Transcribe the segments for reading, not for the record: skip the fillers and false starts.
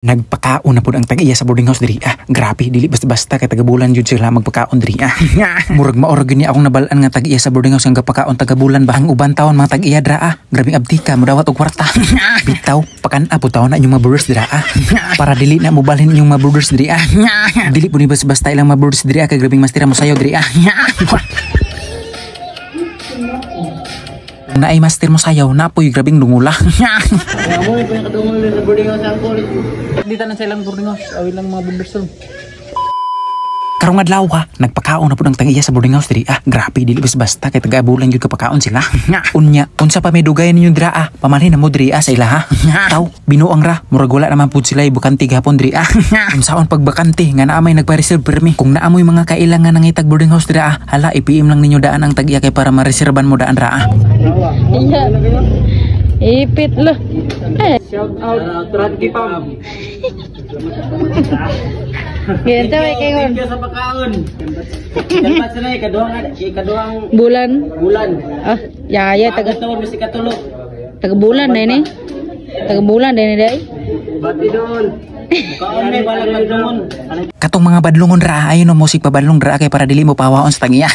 Nagpakaon na po ang tag-iya sa boarding house diri. Grabe, dili basta-basta kay taga-bulan jud sila magpakaon diri. Murag maorag gini akong nabalaan nga tag-iya sa boarding house nga pakaon taga-bulan ba ang uban taon mga tag-iya dra. Grabing abtika mo dawat og kwarta. Bitaw, pakan-a po taon na inyong mga brothers dira. Para dili na mo balhin inyong mga brothers diri. Dili po ni basta-basta ilang mga brothers diri kay grabing mastira mo sayo diri. Na ay master mo sayaw na po yung grabing dungula. Mo yung kadungol sa boarding house ang kulit. Dito na silang boarding house. Awil lang mga bunderson. Karong adlaw nagpakaon na po ng tag-iya sa boarding house diri. Grabe, dili basta kay taga-bulan jud kapakaon sila. Unya, unsa pa may dugay ninyo dira pamalhin na mo diri sa ila Taw, binuang ra, murag wala naman pud sila ibukante gihapon diri. Unsaon pagbakante nga naamay nagpa-reserve permi. Kung naamoy mga kailangan ng itag boarding house dira, hala i-PM lang ninyo daan ang tag-iya kay para ma-reserban mo daan ra. Iya. Ipit lah. Shout out Trad Kipam. Kita may kayon. Thank you sa pagkaon. Dapat sila ikaduhang Bulan. bulan. Ya Taga taon mesti katulog. taga bulan na ini. Taga bulan na ini day. Bati doon. Kaon may balang magdumon. Katong mga badlungon ra ayon no musik pabadlong ra kay para dili mo pawaon sa tag-iya.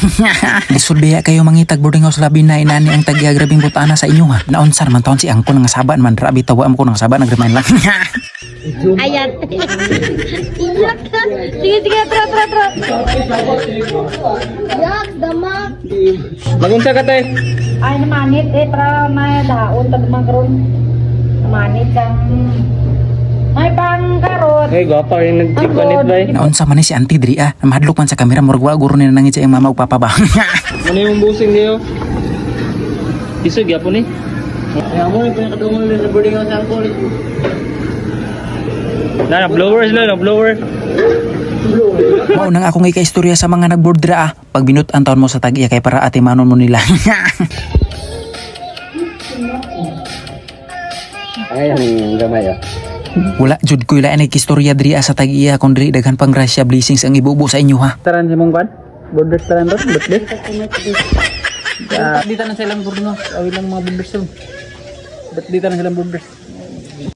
Disulbiya kayo mangitag boarding house labi na inani ang tag-iya grabing butana sa inyo Naunsan man taon si angkon nga saban man ra bitaw am ko nga saban nagremain lang. Ayat. Iyak ka. Sige, tra. Yak, damak. Magunsa ka tay? Ay, namanit para may daon tag magron. Namanit ang may pangkarot. Hey, gwapa yung nag-chikpanit ba eh. Naunsa man ni si auntie diri mahadlok man sa kamera murag wa guro ni nangit sa iyang mama ug papa ba. Ano yung busing niyo? Isog yapon eh. Mo yung kadungol sa boarding house ang kulit. Na blower sila, na blower. Mao nang akong ika-istorya sa mga nagboard dira pag binut-an taon mo sa tag-iya kay para ate manon mo nila. Ay, ang gamay Wala jud ko ila ay istorya diri sa tag-iya kun diri daghan pang grasya blessings ang ibubo sa inyo Taran si mong kwan? Borders taran ron, birthday. Dito na silang boarding house. Awil lang mga bunderson. Dito na silang borders.